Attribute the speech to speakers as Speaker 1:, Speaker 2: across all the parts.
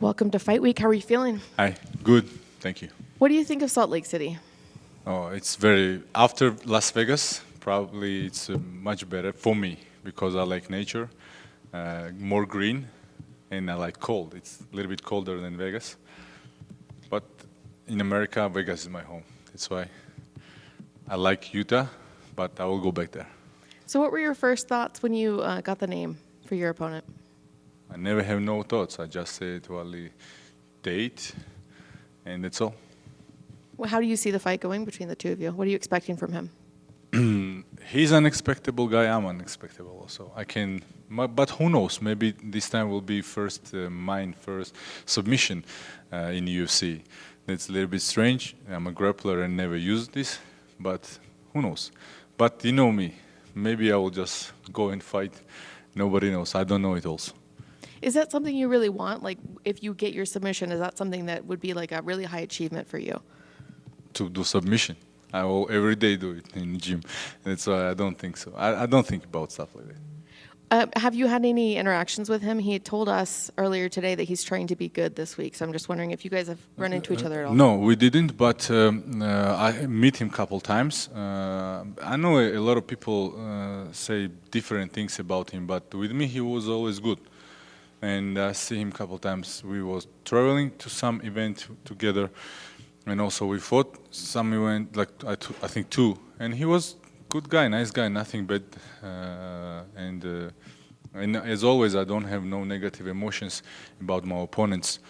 Speaker 1: Welcome to Fight Week. How are you feeling?
Speaker 2: Hi, good, thank you.
Speaker 1: What do you think of Salt Lake City?
Speaker 2: Oh, it's very, after Las Vegas, probably it's much better for me because I like nature, more green, and I like cold. It's a little bit colder than Vegas. But in America, Vegas is my home. That's why I like Utah, but I will go back there.
Speaker 1: So what were your first thoughts when you got the name for your opponent?
Speaker 2: I never have no thoughts. I just say to Ali, date, and that's all.
Speaker 1: Well, how do you see the fight going between the two of you? What are you expecting from him?
Speaker 2: He's an unexpectable guy. I'm unexpectable also. But who knows? Maybe this time will be mine first submission in UFC. That's a little bit strange. I'm a grappler and never used this, but who knows? But you know me. Maybe I will just go and fight. Nobody knows. I don't know it also.
Speaker 1: Is that something you really want? Like, if you get your submission, is that something that would be like a really high achievement for you?
Speaker 2: To do submission. I will every day do it in the gym. That's why I don't think so. I don't think about stuff like that.
Speaker 1: Have you had any interactions with him? He had told us earlier today that he's trying to be good this week. So I'm just wondering if you guys have run into each other at all.
Speaker 2: No, we didn't, but I meet him a couple times. I know a lot of people say different things about him, but with me he was always good. And I see him a couple times. We was traveling to some event together, and also we fought some event, like I think two. And he was good guy, nice guy, nothing bad. And as always, I don't have no negative emotions about my opponents,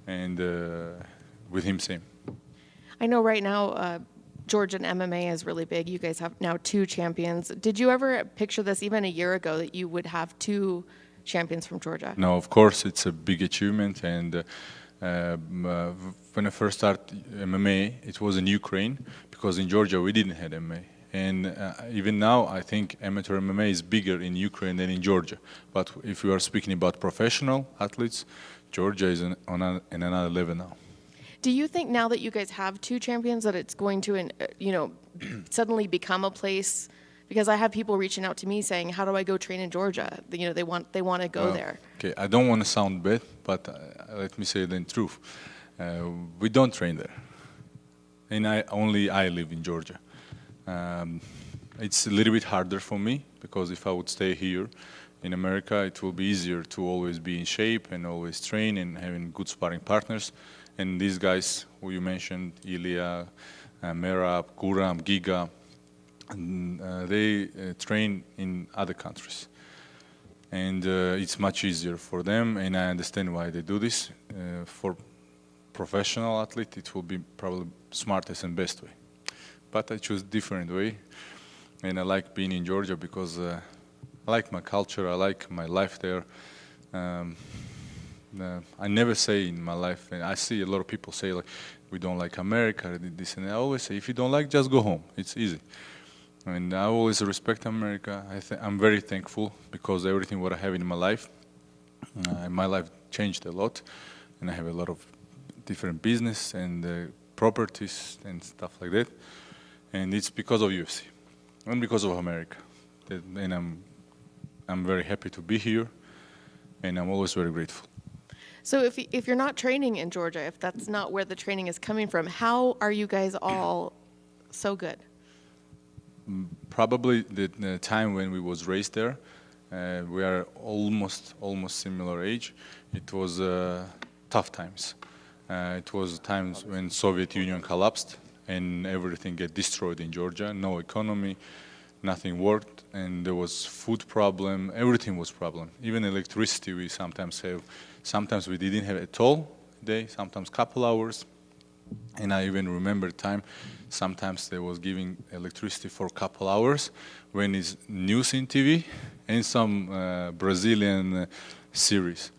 Speaker 2: and with him same.
Speaker 1: I know right now Georgian MMA is really big. You guys have now two champions. Did you ever picture this even a year ago that you would have two champions from Georgia?
Speaker 2: No, of course, it's a big achievement. And when I first started MMA, it was in Ukraine, because in Georgia we didn't have MMA. And even now, I think amateur MMA is bigger in Ukraine than in Georgia. But if we are speaking about professional athletes, Georgia is in another level now.
Speaker 1: Do you think now that you guys have two champions that it's going to, suddenly become a place? Because I have people reaching out to me saying, "How do I go train in Georgia?" They want to go there.
Speaker 2: Okay, I don't want to sound bad, but let me say the truth. We don't train there, and I live in Georgia. It's a little bit harder for me, because if I would stay here in America, it will be easier to always be in shape and always train and having good sparring partners. And these guys who you mentioned, Ilya, Merab, Guram, Giga, they train in other countries, and it's much easier for them, and I understand why they do this. For professional athlete, it will be probably smartest and best way, but I choose different way, and I like being in Georgia because I like my culture, I like my life there. I never say in my life, and I see a lot of people say like, we don't like America, this, and I always say, if you don't like, just go home, it's easy. And I always respect America. I'm very thankful, because everything what I have in my life changed a lot, and I have a lot of different business and properties and stuff like that. And it's because of UFC and because of America. And I'm very happy to be here, and I'm always very grateful.
Speaker 1: So if you're not training in Georgia, if that's not where the training is coming from, how are you guys all so good?
Speaker 2: Probably the time when we was raised there, we are almost similar age. It was tough times. It was times when Soviet Union collapsed and everything get destroyed in Georgia. No economy, nothing worked, and there was food problem. Everything was problem. Even electricity we sometimes have. Sometimes we didn't have at all day. Sometimes couple hours. And I even remember time, sometimes they was giving electricity for a couple hours when it's news in TV and some Brazilian series.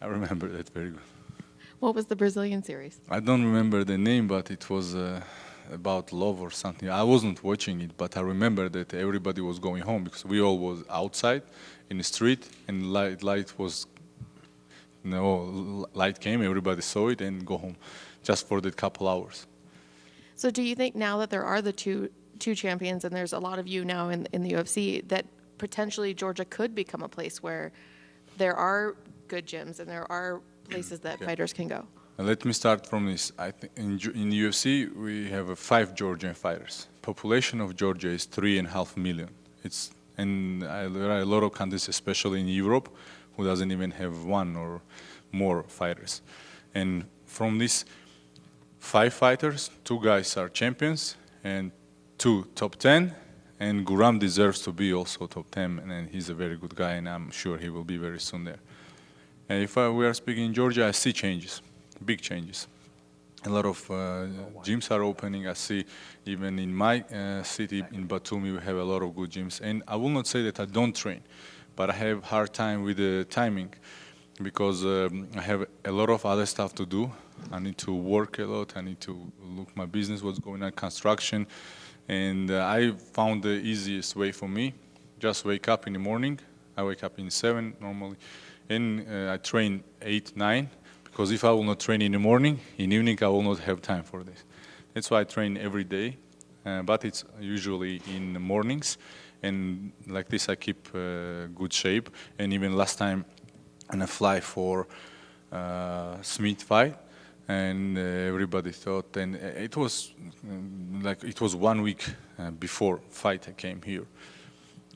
Speaker 2: I remember that very good.
Speaker 1: What was the Brazilian series?
Speaker 2: I don't remember the name, but it was about love or something. I wasn't watching it, but I remember that everybody was going home, because we all was outside in the street, and light came, everybody saw it and go home, just for that couple hours.
Speaker 1: So do you think now that there are the two champions, and there's a lot of you now in the UFC, that potentially Georgia could become a place where there are good gyms and there are places that
Speaker 2: Okay.
Speaker 1: fighters can go?
Speaker 2: Let me start from this. I think in UFC we have 5 Georgian fighters. Population of Georgia is 3.5 million. There are a lot of countries, especially in Europe, who doesn't even have 1 or more fighters. And from these 5 fighters, 2 guys are champions and 2 top 10. And Guram deserves to be also top 10, and he's a very good guy, and I'm sure he will be very soon there. And if we are speaking in Georgia, I see changes, big changes. A lot of gyms are opening. I see even in my city, in Batumi, we have a lot of good gyms. And I will not say that I don't train, but I have hard time with the timing because I have a lot of other stuff to do. I need to work a lot. I need to look my business, what's going on, construction. And I found the easiest way for me, just wake up in the morning. I wake up in 7 normally, and I train 8, 9, because if I will not train in the morning, in evening I will not have time for this. That's why I train every day, but it's usually in the mornings, and like this I keep good shape. And even last time, when I fly for Smith fight, and everybody thought, and it was like it was 1 week before fight I came here,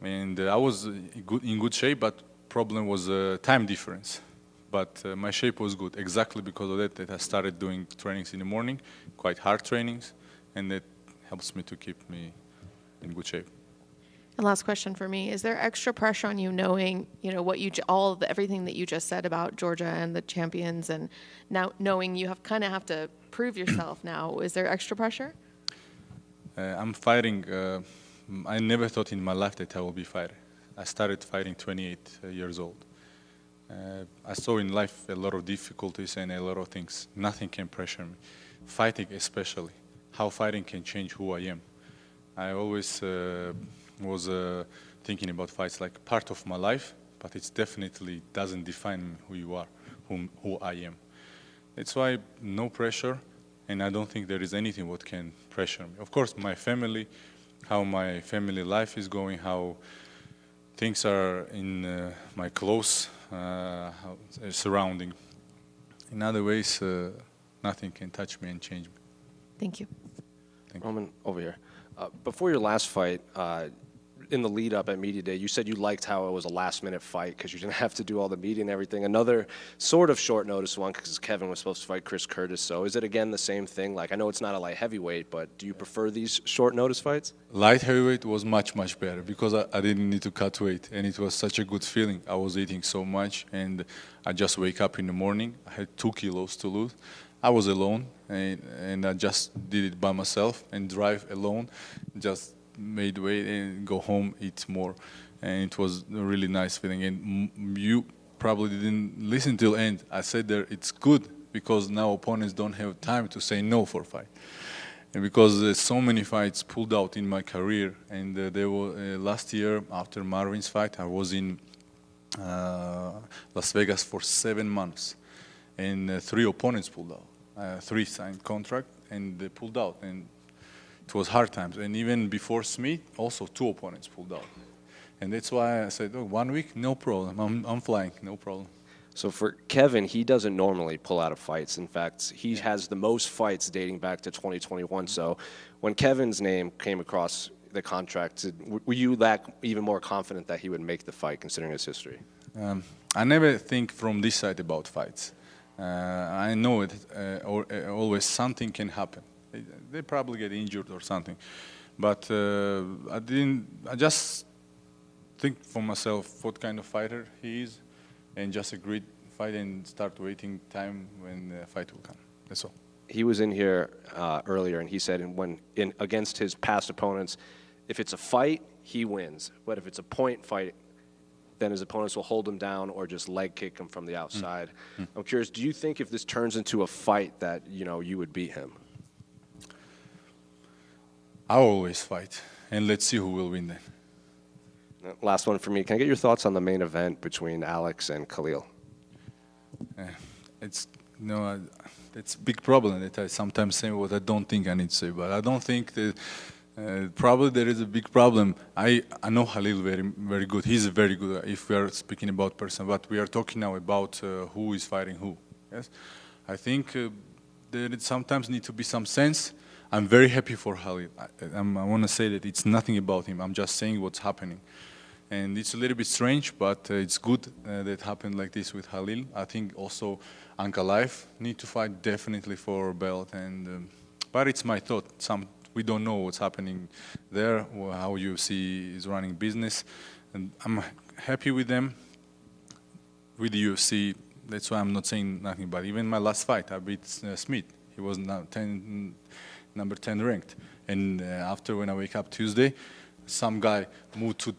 Speaker 2: and I was in good shape, but problem was time difference. But my shape was good exactly because of that I started doing trainings in the morning, quite hard trainings, and that helps me to keep me in good shape.
Speaker 1: And last question for me: is there extra pressure on you knowing, what everything that you just said about Georgia and the champions, and now knowing you have to prove yourself now? Is there extra pressure?
Speaker 2: I'm fighting. I never thought in my life that I will be fighting. I started fighting 28 years old. I saw in life a lot of difficulties and a lot of things. Nothing can pressure me. Fighting especially, how fighting can change who I am. I always was thinking about fights like part of my life, but it definitely doesn't define who you are, who I am. That's why no pressure, and I don't think there is anything what can pressure me. Of course, my family, how my family life is going, how things are in my close surrounding. In other ways, nothing can touch me and change me.
Speaker 1: Thank you.
Speaker 3: Roman, over here. Before your last fight, in the lead up at Media Day, you said you liked how it was a last-minute fight because you didn't have to do all the media and everything. Another sort of short-notice one because Kevin was supposed to fight Chris Curtis. So is it, again, the same thing? Like, I know it's not a light heavyweight, but do you prefer these short-notice fights?
Speaker 2: Light heavyweight was much, much better because I didn't need to cut weight, and it was such a good feeling. I was eating so much, and I just wake up in the morning. I had 2 kilos to lose. I was alone, and I just did it by myself and drive alone, just made weight and go home, eat more, and it was a really nice feeling. And you probably didn't listen till end. I said there it's good because now opponents don't have time to say no for fight, and because so many fights pulled out in my career. And there were last year after Marvin's fight, I was in Las Vegas for 7 months, and 3 opponents pulled out, 3 signed contract, and they pulled out, and it was hard times. And even before Smith, also 2 opponents pulled out. And that's why I said, oh, 1 week, no problem. I'm flying, no problem.
Speaker 3: So for Kevin, he doesn't normally pull out of fights. In fact, he has the most fights dating back to 2021. So when Kevin's name came across the contract, were you even more confident that he would make the fight considering his history?
Speaker 2: I never think from this side about fights. I know it, always something can happen. They probably get injured or something, but I just think for myself what kind of fighter he is, and just agreed fight and start waiting time when the fight will come. That's all.
Speaker 3: He was in here earlier, and he said against his past opponents, if it's a fight, he wins. But if it's a point fight, then his opponents will hold him down or just leg kick him from the outside. I'm curious, do you think if this turns into a fight that you would beat him?
Speaker 2: I always fight, and let's see who will win then.
Speaker 3: Last one for me. Can I get your thoughts on the main event between Alex and Khalil?
Speaker 2: It's a big problem that I sometimes say what I don't think I need to say, but I don't think that probably there is a big problem. I know Khalil very, very good. He's a very good, if we are speaking about person, but we are talking now about who is fighting who. Yes, I think there sometimes need to be some sense. I'm very happy for Khalil. I want to say that it's nothing about him. I'm just saying what's happening. And it's a little bit strange, but it's good that happened like this with Khalil. I think also Ankalaev need to fight definitely for a belt. And but it's my thought. We don't know what's happening there, or how UFC is running business. And I'm happy with them, with the UFC. That's why I'm not saying nothing. But even my last fight, I beat Smith. He was number 10 ranked. And after, when I wake up Tuesday, some guy moved to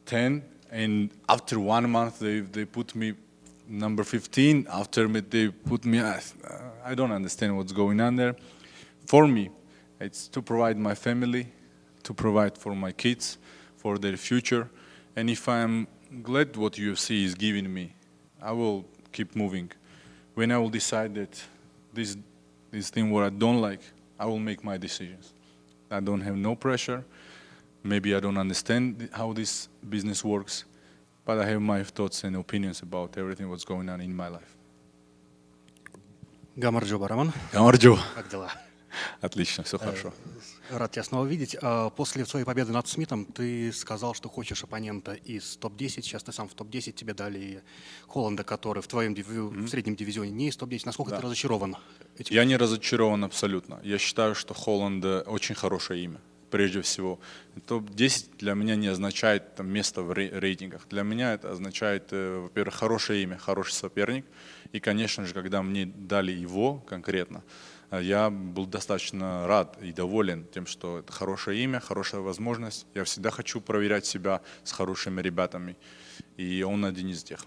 Speaker 2: 10, and after 1 month they put me number 15. After me they put me, I don't understand what's going on there. For me, it's to provide my family, to provide for my kids, for their future. And if I'm glad what UFC is giving me, I will keep moving. When I will decide that this thing what I don't like, I will make my decisions. I don't have no pressure. Maybe I don't understand how this business works, but I have my thoughts and opinions about everything what's going on in my life.
Speaker 4: Гамарджо Бараман.
Speaker 2: Гамарджо.
Speaker 4: Как дела?
Speaker 2: Отлично, все хорошо.
Speaker 4: Рад тебя снова видеть. После своей победы над Смитом ты сказал, что хочешь оппонента из топ-10. Сейчас ты сам в топ-10. Тебе дали Холланда, который в твоем в среднем дивизионе не из топ-10. Насколько ты разочарован этим?
Speaker 2: Я не разочарован абсолютно. Я считаю, что Холланд очень хорошее имя. Прежде всего, топ-10 для меня не означает там, место в рейтингах. Для меня это означает, во-первых, хорошее имя, хороший соперник. И, конечно же, когда мне дали его конкретно, я был достаточно рад и доволен тем, что это хорошее имя, хорошая возможность. Я всегда хочу проверять себя с хорошими ребятами. И он один из тех.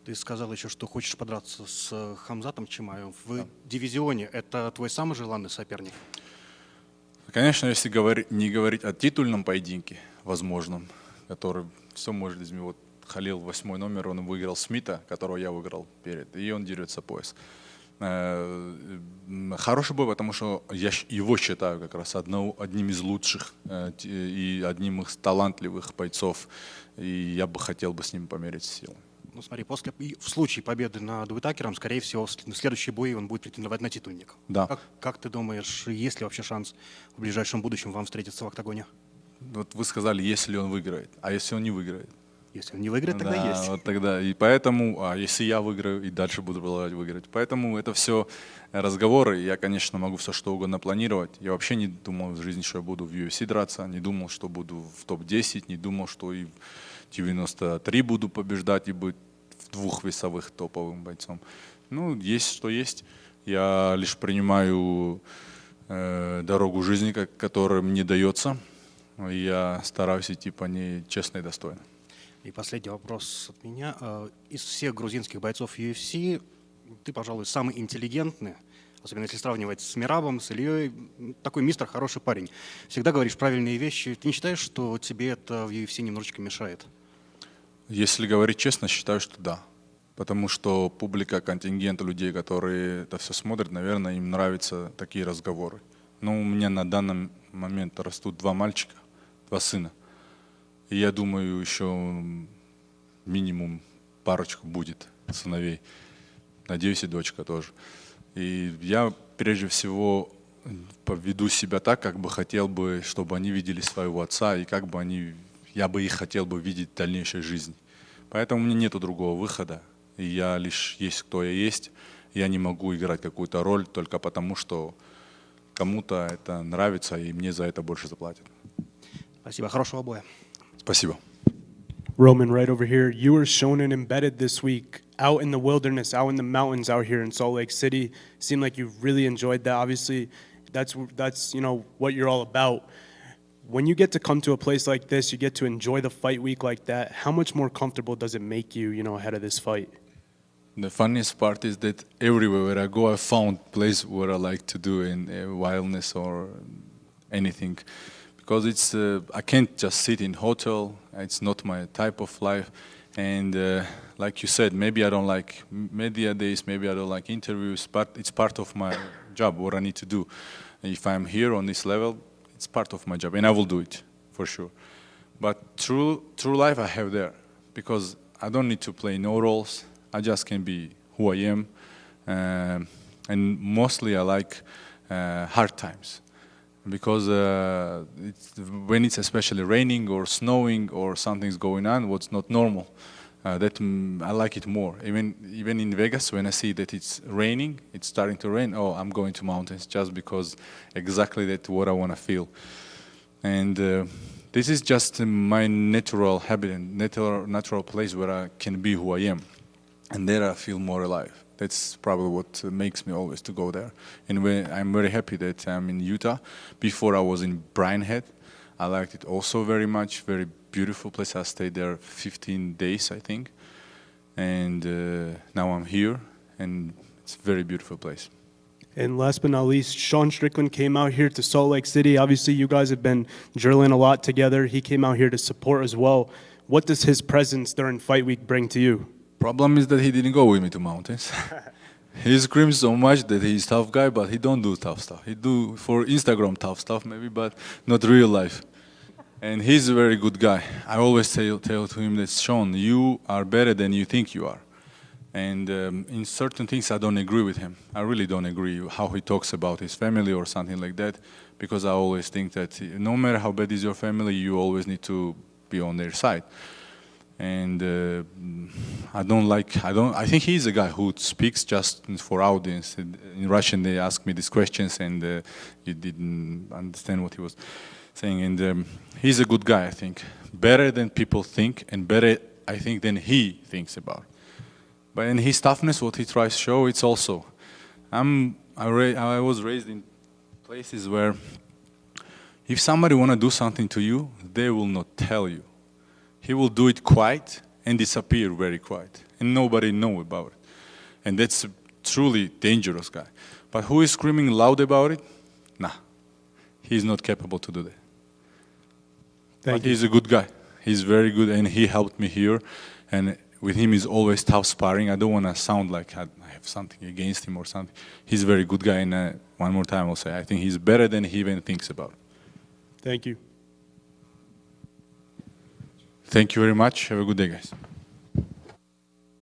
Speaker 4: Ты сказал еще, что хочешь подраться с Хамзатом Чимаевым. В дивизионе это твой самый желанный соперник?
Speaker 2: Конечно, если не говорить о титульном поединке, возможном, который все может изменить. Вот Халил 8 номер, он выиграл Смита, которого я выиграл перед, и он дерется пояс. Хороший бой, потому что я его считаю как раз одним из лучших и одним из талантливых бойцов, и я бы хотел бы с ним померить силы.
Speaker 4: Ну смотри, в случае победы над Уитакером, скорее всего, в следующие бои он будет претендовать на титульник.
Speaker 2: Да.
Speaker 4: Как ты думаешь, есть ли вообще шанс в ближайшем будущем вам встретиться в октагоне?
Speaker 2: Вот вы сказали, если он выиграет, а если он не выиграет?
Speaker 4: Если он не выиграет, тогда
Speaker 2: да,
Speaker 4: есть.
Speaker 2: Вот тогда. И поэтому, если я выиграю, и дальше буду продолжать выиграть. Поэтому это все разговоры. Я, конечно, могу все что угодно планировать. Я вообще не думал в жизни, что я буду в UFC драться, не думал, что буду в топ-10, не думал, что и в 93 буду побеждать и быть в 2 весовых топовым бойцом. Ну, есть что есть. Я лишь принимаю дорогу жизни, которая мне дается. И я стараюсь идти по ней честно и достойно.
Speaker 4: И последний вопрос от меня. Из всех грузинских бойцов UFC ты, пожалуй, самый интеллигентный, особенно если сравнивать с Мирабом, с Ильей. Такой мистер, хороший парень. Всегда говоришь правильные вещи. Ты не считаешь, что тебе это в UFC немножечко мешает?
Speaker 2: Если говорить честно, считаю, что да. Потому что публика, контингент людей, которые это все смотрят, наверное, им нравятся такие разговоры. Но у меня на данный момент растут 2 мальчика, 2 сына. И я думаю, еще минимум парочку будет сыновей. Надеюсь, и дочка тоже. И я прежде всего поведу себя так, как бы хотел бы, чтобы они видели своего отца, и как бы я бы их хотел бы видеть в дальнейшей жизни. Поэтому у меня нет другого выхода. И я лишь есть, кто я есть. Я не могу играть какую-то роль только потому, что кому-то это нравится, и мне за это больше заплатят.
Speaker 4: Спасибо. Хорошего боя.
Speaker 2: Спасибо.
Speaker 5: Roman, right over here. You were shown and embedded this week out in the wilderness, out in the mountains out here in Salt Lake City. Seemed like you really enjoyed that. Obviously, that's what you're all about. When you get to come to a place like this, you get to enjoy the fight week like that. How much more comfortable does it make you, ahead of this fight?
Speaker 2: The funniest part is that everywhere where I go, I found place where I like to do in wildness or anything. Because it's I can't just sit in hotel. It's not my type of life. And like you said, maybe I don't like media days, maybe I don't like interviews, but it's part of my job, what I need to do. If I'm here on this level, it's part of my job, and I will do it, for sure. But true life I have there, because I don't need to play no roles. I just can be who I am, And mostly I like hard times. Because when it's especially raining or snowing or something's going on, what's not normal, I like it more. Even in Vegas, when I see that it's raining, it's starting to rain. Oh, I'm going to mountains just because exactly that's what I want to feel. And this is just my natural habit and natural place where I can be who I am, and there I feel more alive. That's probably what makes me always to go there. And I'm very happy that I'm in Utah. Before I was in Bryan Head. I liked it also very much. Very beautiful place. I stayed there 15 days, I think. And now I'm here, and it's a very beautiful place.
Speaker 5: And last but not least, Sean Strickland came out here to Salt Lake City. Obviously, you guys have been drilling a lot together. He came out here to support as well. What does his presence during fight week bring to you?
Speaker 2: Problem is that he didn't go with me to mountains. He screams so much that he's tough guy, but he don't do tough stuff. He do for Instagram tough stuff maybe, but not real life. And he's a very good guy. I always tell to him that, Sean, you are better than you think you are. And in certain things I don't agree with him. I really don't agree how he talks about his family or something like that, because I always think that no matter how bad is your family, you always need to be on their side. And I think he's a guy who speaks just for audience. In Russian they asked me these questions and you didn't understand what he was saying. And he's a good guy, I think. Better than people think, and better, I think, than he thinks about. But in his toughness, what he tries to show, it's also, I was raised in places where if somebody want to do something to you, they will not tell you. He will do it quiet and disappear very quiet, and nobody know about it. And that's a truly dangerous guy. But who is screaming loud about it? Nah, he's not capable to do that. But he's a good guy. He's very good, and he helped me here. And with him is always tough sparring. I don't want to sound like I have something against him or something. He's a very good guy, and one more time I'll say, I think he's better than he even thinks about.
Speaker 5: Thank you.
Speaker 2: Thank you very much. Have a good day, guys.